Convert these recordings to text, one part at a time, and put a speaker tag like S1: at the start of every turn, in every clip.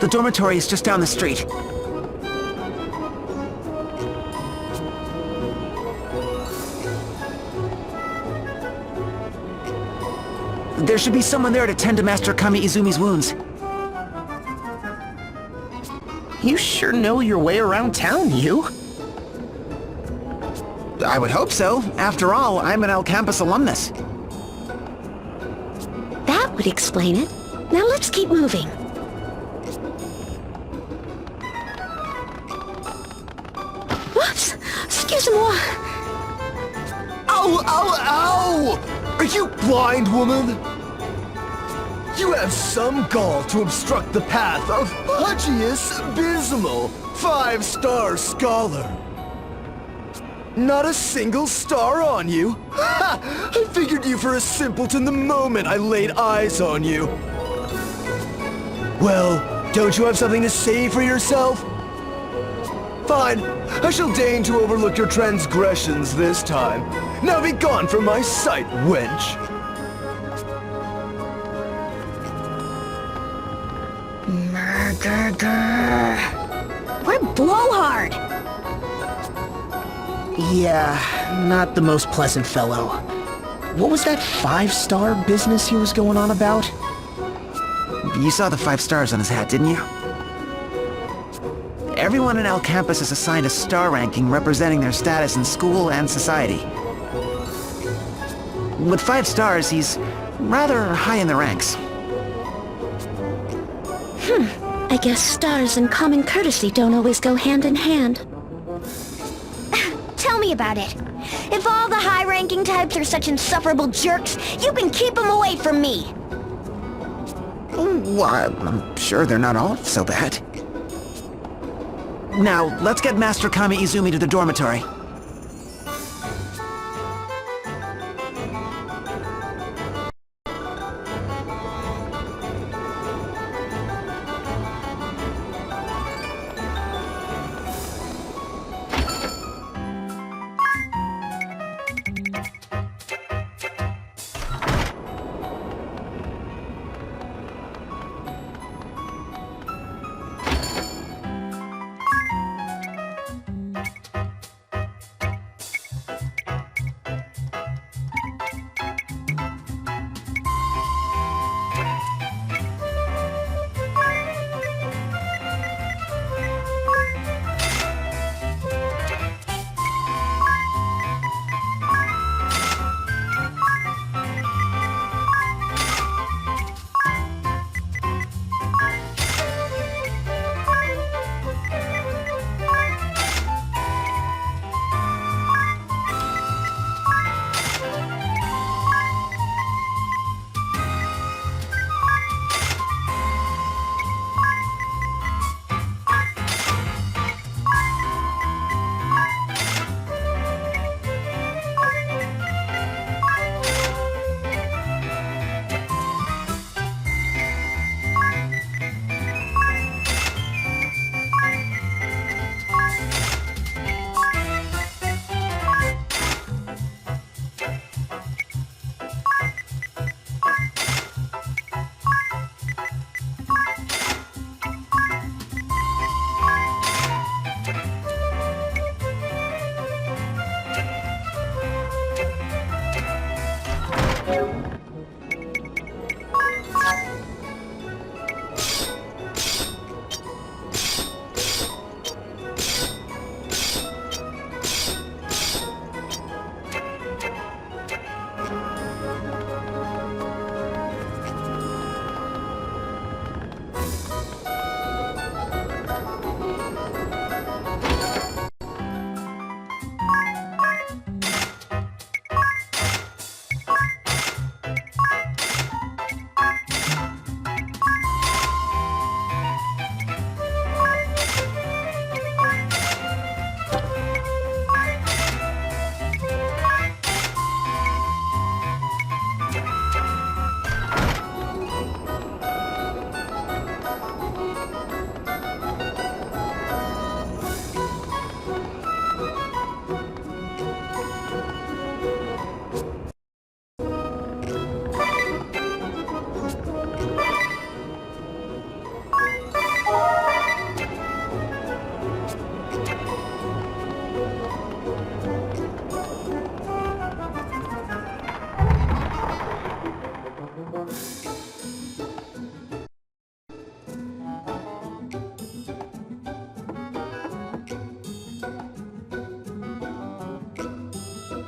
S1: The dormitory is just down the street. There should be someone there to tend to Master Kami Izumi's wounds.
S2: You sure know your way around town, you.
S1: I would hope so. After all, I'm an El Campus alumnus.
S3: That would explain it. Now let's keep moving. Whoops! Excuse-moi!
S4: Ow! Ow! Ow! Are you blind, woman? You have some gall to obstruct the path of Pudgius Abysmal, 5-star scholar. Not a single star on you? Ha! I figured you for a simpleton the moment I laid eyes on you. Well, don't you have something to say for yourself? Fine, I shall deign to overlook your transgressions this time. Now be gone from my sight, wench.
S3: We're blowhard!
S2: Yeah, not the most pleasant fellow. What was that 5-star business he was going on about?
S1: You saw the 5 stars on his hat, didn't you? Everyone in El Campus is assigned a star ranking representing their status in school and society. With 5 stars, he's rather high in the ranks.
S3: I guess stars and common courtesy don't always go hand in hand.
S5: Tell me about it. If all the high-ranking types are such insufferable jerks, you can keep them away from me.
S1: Well, I'm sure they're not all so bad. Now, let's get Master Kami Izumi to the dormitory.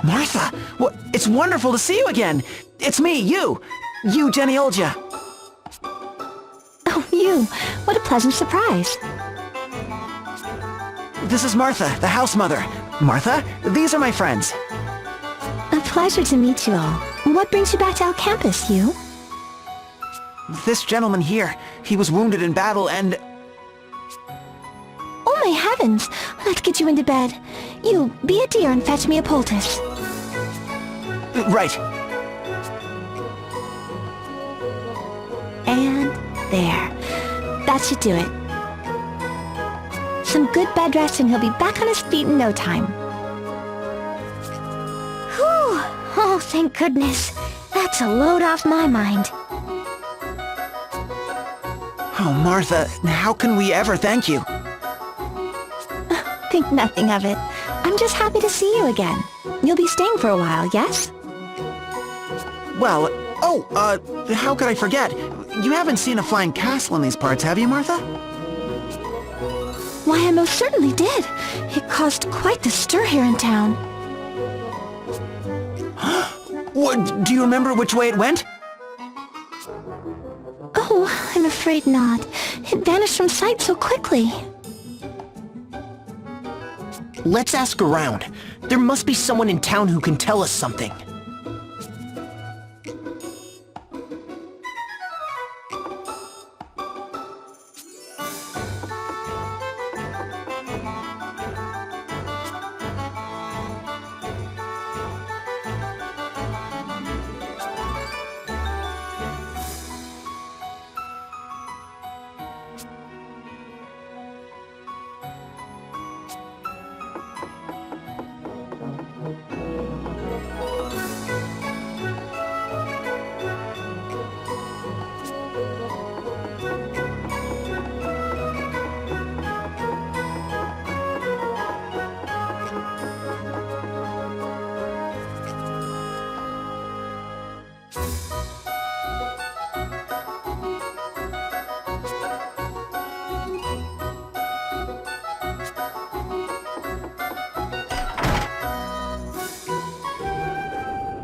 S1: Martha, it's wonderful to see you again. It's me, you, Jenny Olja.
S3: Oh, you. What a pleasant surprise.
S1: This is Martha, the house mother. Martha, these are my friends.
S3: A pleasure to meet you all. What brings you back to our campus, you?
S1: This gentleman here, he was wounded in battle and...
S3: Oh my heavens! Let's get you into bed. You, be a dear and fetch me a poultice.
S1: Right.
S3: And there. That should do it. Some good bed rest and he'll be back on his feet in no time.
S5: Whew! Oh, thank goodness. That's a load off my mind.
S1: Oh, Martha, how can we ever thank you?
S3: Think nothing of it. I'm just happy to see you again. You'll be staying for a while, yes?
S1: Well, how could I forget? You haven't seen a flying castle in these parts, have you, Martha?
S3: Why, I most certainly did. It caused quite the stir here in town.
S1: What, do you remember which way it went?
S3: Oh, I'm afraid not. It vanished from sight so quickly.
S2: Let's ask around. There must be someone in town who can tell us something.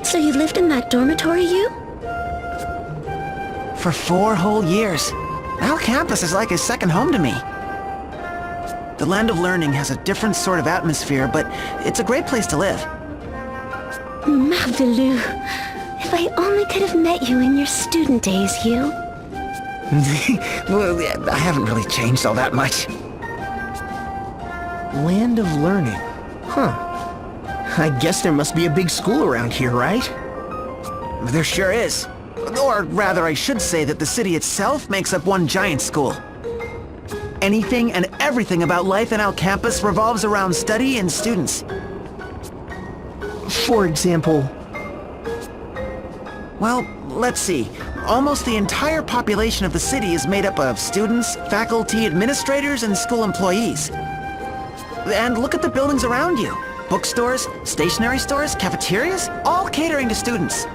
S3: So you lived in that dormitory, you?
S1: For 4 whole years. Our campus is like a second home to me. The Land of Learning has a different sort of atmosphere, but it's a great place to live.
S3: Marvelous. If I only could have met you in your student days, you.
S1: Well, I haven't really changed all that much.
S2: Land of Learning. Huh. I guess there must be a big school around here, right?
S1: There sure is. Or rather, I should say that the city itself makes up one giant school. Anything and everything about life in our campus revolves around study and students.
S2: For example...
S1: Well, let's see. Almost the entire population of the city is made up of students, faculty, administrators, and school employees. And look at the buildings around you. Bookstores, stationery stores, cafeterias, all catering to students.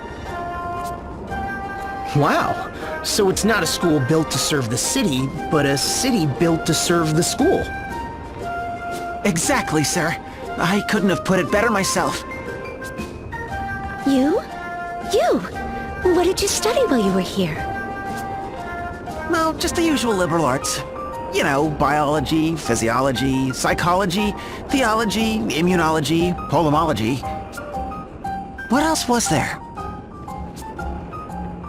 S2: Wow. So it's not a school built to serve the city, but a city built to serve the school.
S1: Exactly, sir. I couldn't have put it better myself.
S3: You? You! What did you study while you were here?
S1: Well, just the usual liberal arts. You know, biology, physiology, psychology, theology, immunology, polemology. What else was there?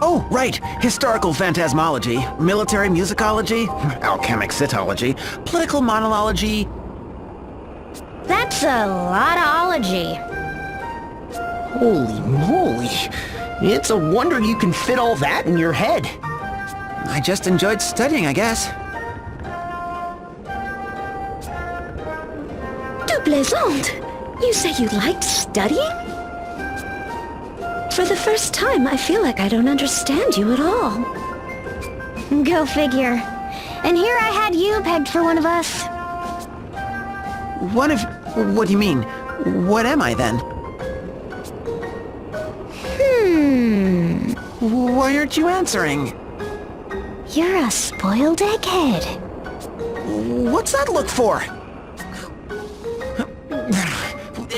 S1: Oh, right! Historical phantasmology, military musicology, alchemic cytology, political monology.
S5: That's a lot of ology.
S2: Holy moly. It's a wonder you can fit all that in your head.
S1: I just enjoyed studying, I guess.
S3: Tu plaisantes! You say you liked studying? For the first time, I feel like I don't understand you at all.
S5: Go figure. And here I had you pegged for one of us.
S1: What do you mean? What am I then? Why aren't you answering?
S5: You're a spoiled egghead.
S1: What's that look for?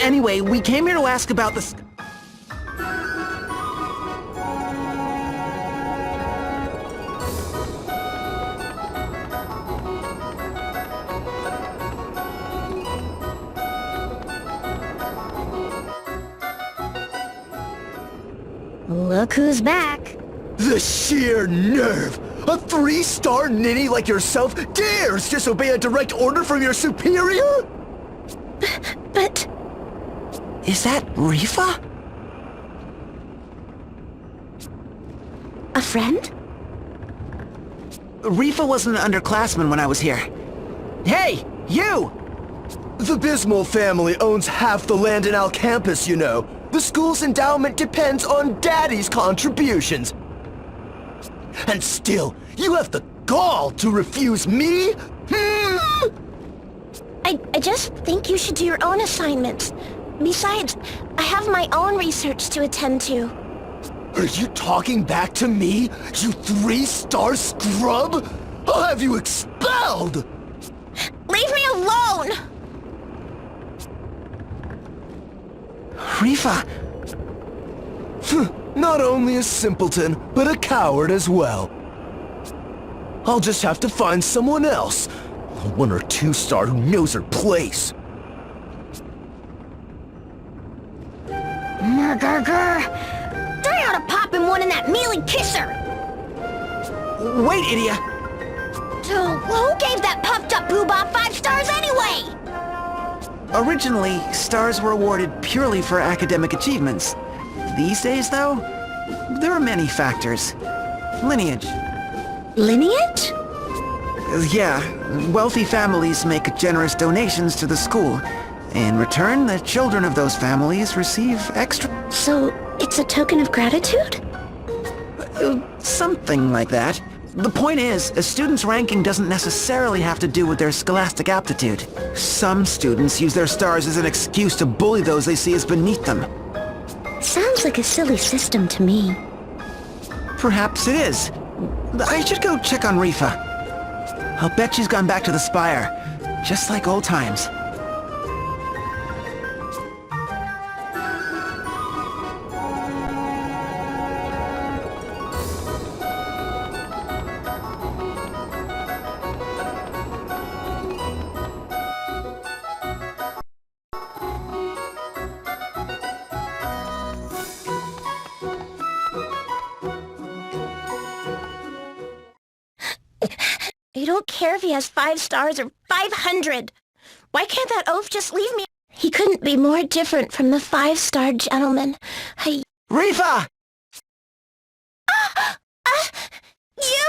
S1: Anyway, we came here to ask about this...
S5: Look who's back.
S4: The sheer nerve! A 3-star ninny like yourself dares disobey a direct order from your superior?
S5: But...
S1: Is that Rifa?
S5: a friend?
S1: Rifa was an underclassman when I was here. Hey, you!
S4: The Bismol family owns half the land in Al Campus, you know. The school's endowment depends on Daddy's contributions. And still, you have the gall to refuse me?
S5: I just think you should do your own assignments. Besides, I have my own research to attend to.
S4: Are you talking back to me, you 3-star scrub? I'll have you expelled!
S5: Leave me alone!
S1: Rifa!
S4: Not only a simpleton, but a coward as well. I'll just have to find someone else. A 1 or 2-star who knows her place.
S5: They ought to pop him one in that mealy kisser!
S1: Wait, idiot!
S5: Who gave that puffed-up poobah 5 stars anyway?
S1: Originally, stars were awarded purely for academic achievements. These days, though, there are many factors. Lineage.
S5: Lineage?
S1: Yeah, wealthy families make generous donations to the school. In return, the children of those families receive extra...
S5: So, it's a token of gratitude?
S1: Something like that. The point is, a student's ranking doesn't necessarily have to do with their scholastic aptitude. Some students use their stars as an excuse to bully those they see as beneath them.
S5: Sounds like a silly system to me.
S1: Perhaps it is. I should go check on Rifa. I'll bet she's gone back to the Spire, just like old times.
S5: I don't care if he has 5 stars or 500. Why can't that oaf just leave me? He couldn't be more different from the 5-star gentleman.
S1: Rifa!
S5: You?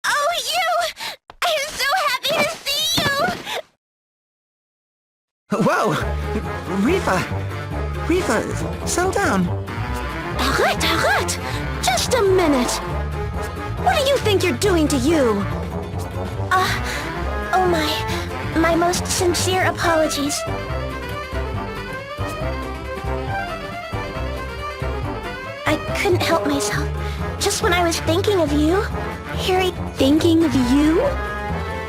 S5: Oh, you! I'm so happy to see you!
S1: Whoa! Rifa! Rifa, settle down.
S5: Arrête! Just a minute! What do you think you're doing to you? Oh my most sincere apologies. I couldn't help myself. Just when I was thinking of you, Harry... Thinking of you?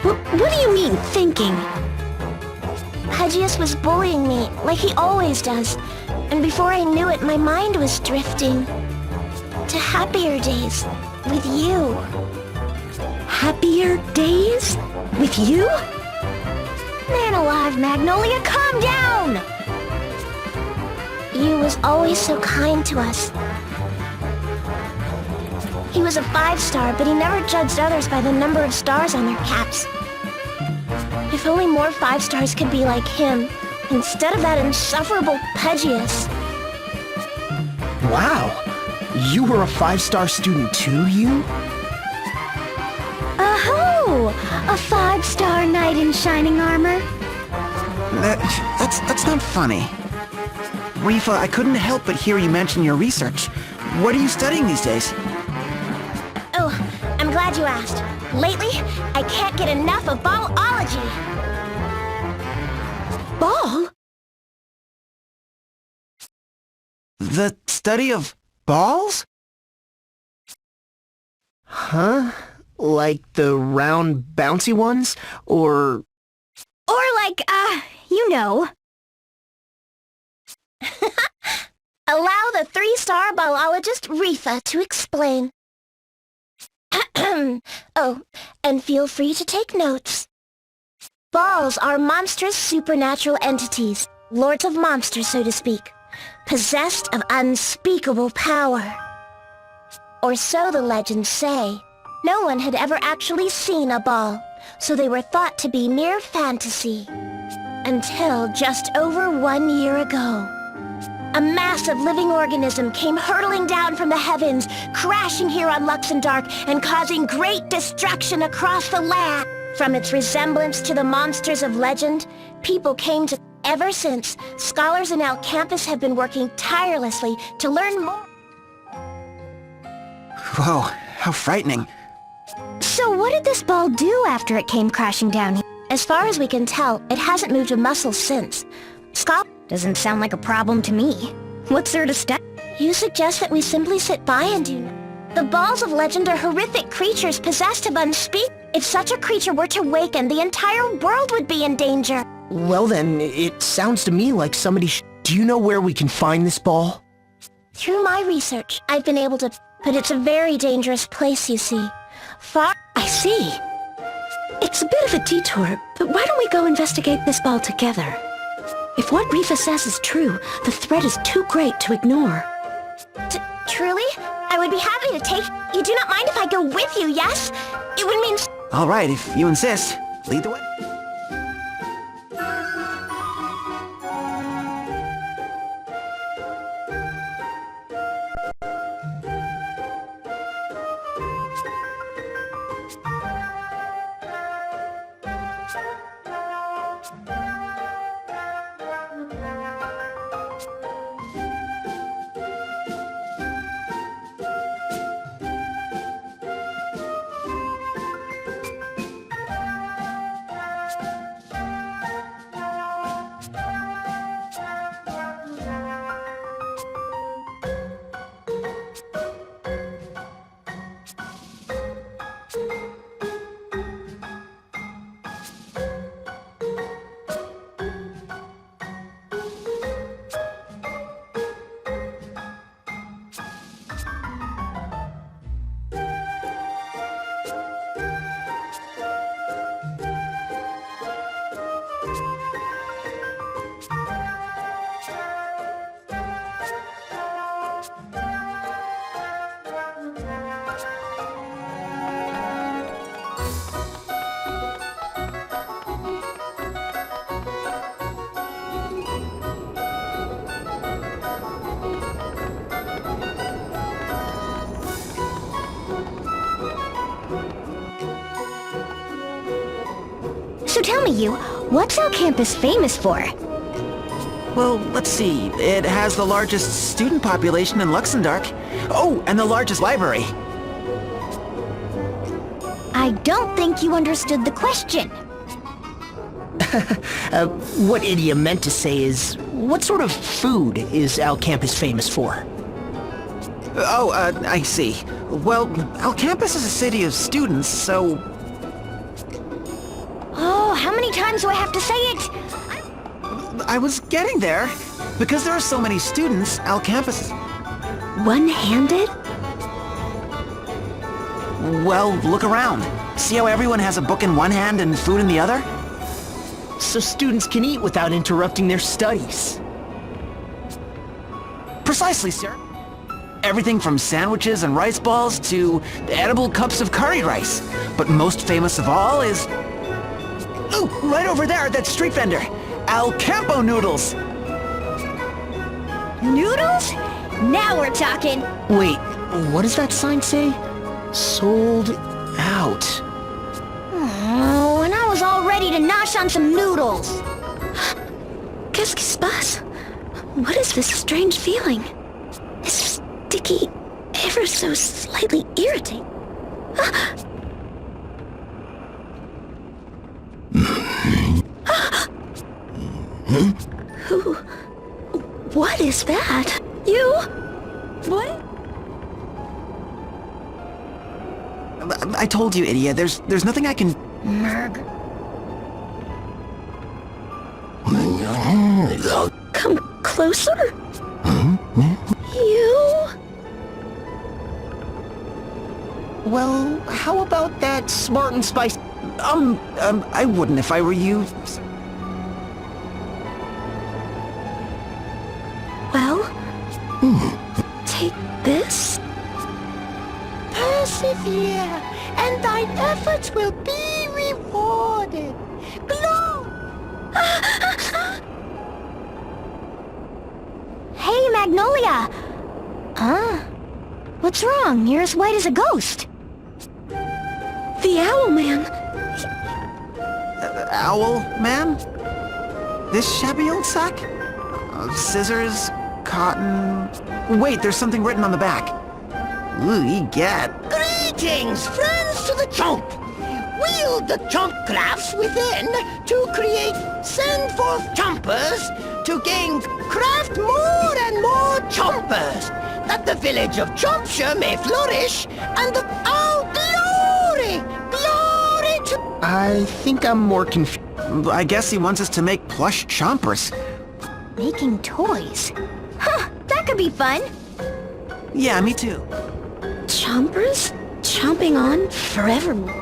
S5: What do you mean, thinking? Hedgius was bullying me, like he always does. And before I knew it, my mind was drifting to happier days with you.
S3: Happier days? With you?
S5: Man alive, Magnolia, calm down! You was always so kind to us. He was a 5-star, but he never judged others by the number of stars on their caps. If only more 5-stars could be like him, instead of that insufferable Hedgius.
S2: Wow! You were a 5-star student too, you?
S3: Oh, a 5-star knight in shining armor?
S1: That's not funny. Rifa, I couldn't help but hear you mention your research. What are you studying these days?
S5: Oh, I'm glad you asked. Lately, I can't get enough of ballology.
S3: Ball?
S1: The study of balls?
S2: Huh? Like the round, bouncy ones? Or
S3: Or like, you know.
S5: Allow the 3-star ballologist Rifa to explain. Oh, and feel free to take notes. Balls are monstrous supernatural entities, lords of monsters, so to speak, possessed of unspeakable power. Or so the legends say. No one had ever actually seen a ball, so they were thought to be mere fantasy. Until just over 1 year ago. A massive living organism came hurtling down from the heavens, crashing here on Luxemdark and causing great destruction across the land. From its resemblance to the monsters of legend, people came to... Ever since, scholars in El Campus have been working tirelessly to learn more.
S1: Whoa, how frightening.
S3: So what did this ball do after it came crashing down here?
S5: As far as we can tell, it hasn't moved a muscle since.
S3: Doesn't sound like a problem to me. What's there to stop?
S5: You suggest that we simply sit by and do nothing. The balls of legend are horrific creatures possessed of unspeakable. If such a creature were to awaken, the entire world would be in danger.
S2: Well then, it sounds to me like somebody Do you know where we can find this ball?
S5: Through my research, I've been able to... But it's a very dangerous place, you see.
S3: I see. It's a bit of a detour, but why don't we go investigate this ball together? If what Rifa says is true, the threat is too great to ignore.
S5: Truly? I would be happy to take... You do not mind if I go with you, yes? It would mean...
S1: All right, if you insist. Lead the way.
S3: So tell me, what's El Campus famous for?
S1: Well, let's see. It has the largest student population in Luxemdark. Oh, and the largest library.
S3: I don't think you understood the question.
S2: What Idia meant to say is, what sort of food is El Campus famous for?
S1: I see. Well, El Campus is a city of students, so...
S3: Oh, how many times do I have to say it?
S1: I was getting there. Because there are so many students, El Campus is...
S3: One-handed?
S1: Well, look around. See how everyone has a book in one hand and food in the other?
S2: So students can eat without interrupting their studies.
S1: Precisely, sir. Everything from sandwiches and rice balls to edible cups of curried rice. But most famous of all is... Ooh, right over there, that street vendor. Al Campo noodles.
S3: Noodles? Now we're talking.
S2: Wait, what does that sign say? Sold out.
S3: Oh, and I was all ready to nosh on some noodles. Qu'est-ce qui se passe? What is this strange feeling? This sticky, ever so slightly irritating. Who? What is that? You? What?
S1: I told you, Idia, there's nothing I can...
S3: Merg.
S5: Come closer? You?
S2: Well, how about that smart and spicy?
S1: I wouldn't if I were you.
S5: Well, take this.
S6: Persevere, and thine efforts will be rewarded. Glow!
S3: Hey, Magnolia! Huh? What's wrong? You're as white as a ghost.
S5: The Owl Man.
S1: Owl man? This shabby old sack? Scissors, cotton... Wait, there's something written on the back. Ooh, egad.
S6: Greetings, friends to the chomp! Wield the chomp crafts within to create send forth chompers to gain craft more and more chompers, that the village of Chompshire may flourish, and the... Oh, glory! Glory to...
S2: I think I'm more confused.
S1: I guess he wants us to make plush chompers.
S3: Making toys. Huh, that could be fun.
S1: Yeah, me too.
S5: Chompers? Chomping on forevermore.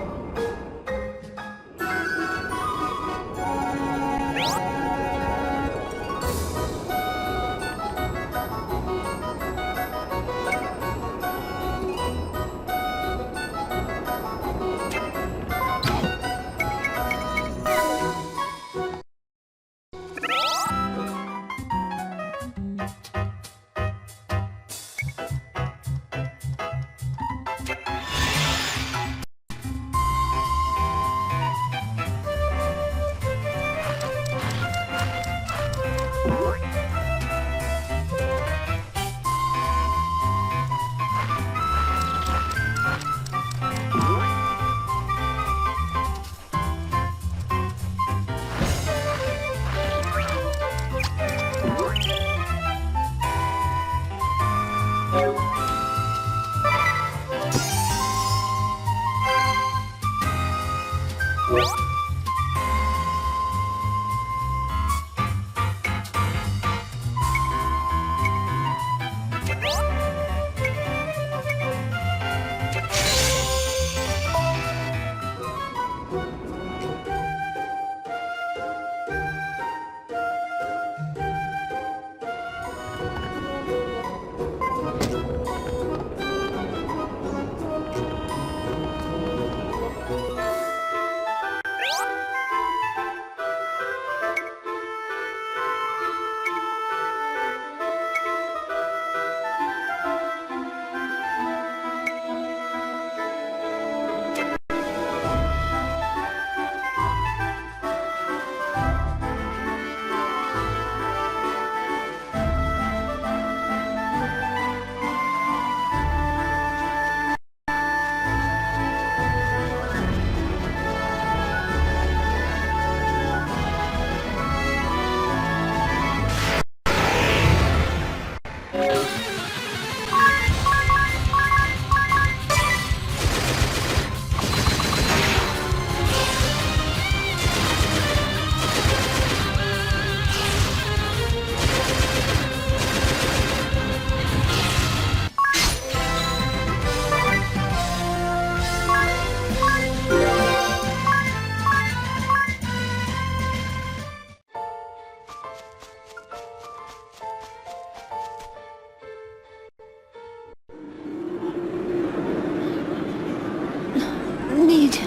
S5: Need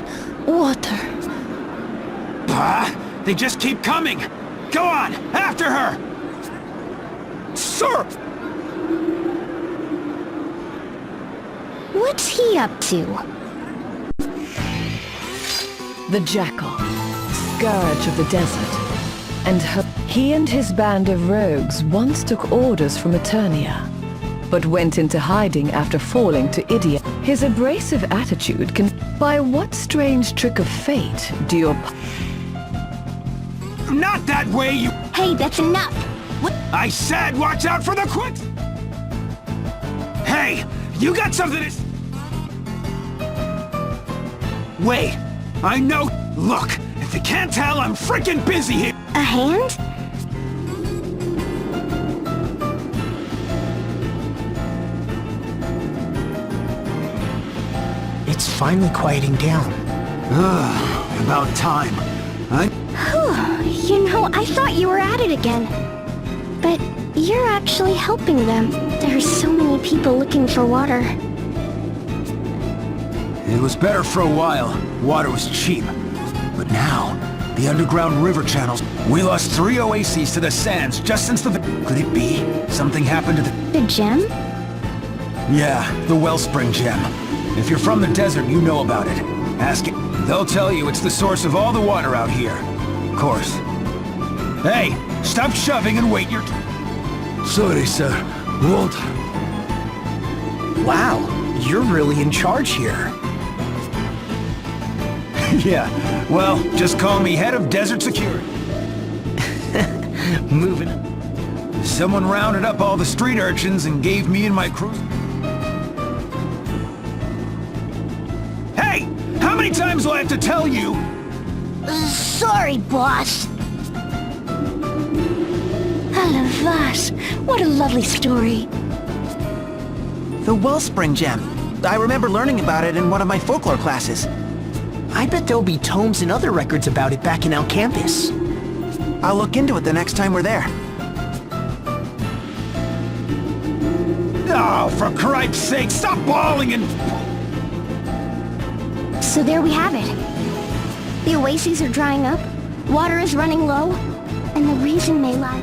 S5: water.
S7: They just keep coming! Go on! After her!
S4: Sir!
S3: What's he up to?
S8: The Jackal, scourge of the desert, and he and his band of rogues once took orders from Eternia, but went into hiding after falling to idiot. His abrasive attitude can... By what strange trick of fate do your...
S7: Not that way, you...
S3: Hey, that's enough! What?
S7: I said watch out for the quick... Hey! You got something to... Wait! I know... Look! If you can't tell, I'm freaking busy here!
S3: A hand?
S2: It's finally quieting down.
S7: About time.
S5: You know, I thought you were at it again. But you're actually helping them. There are so many people looking for water.
S7: It was better for a while. Water was cheap. But now, the underground river channels... We lost 3 oases to the sands just since the... Could it be? Something happened to the...
S5: The gem?
S7: Yeah, the wellspring gem. If you're from the desert, you know about it. Ask it. They'll tell you it's the source of all the water out here. Of course. Hey, stop shoving and wait your...
S4: Sorry, sir. Won't.
S2: Wow, you're really in charge here.
S7: Yeah, well, just call me head of desert security.
S2: Moving.
S7: Someone rounded up all the street urchins and gave me and my crew... Hey! How many times do I have to tell you?
S5: Sorry, boss. Alavas, what a lovely story.
S1: The wellspring gem. I remember learning about it in one of my folklore classes.
S2: I bet there'll be tomes and other records about it back in our campus.
S1: I'll look into it the next time we're there.
S7: Oh, for Christ's sake, stop bawling and...
S5: So there we have it. The oases are drying up, water is running low, and the reason may lie...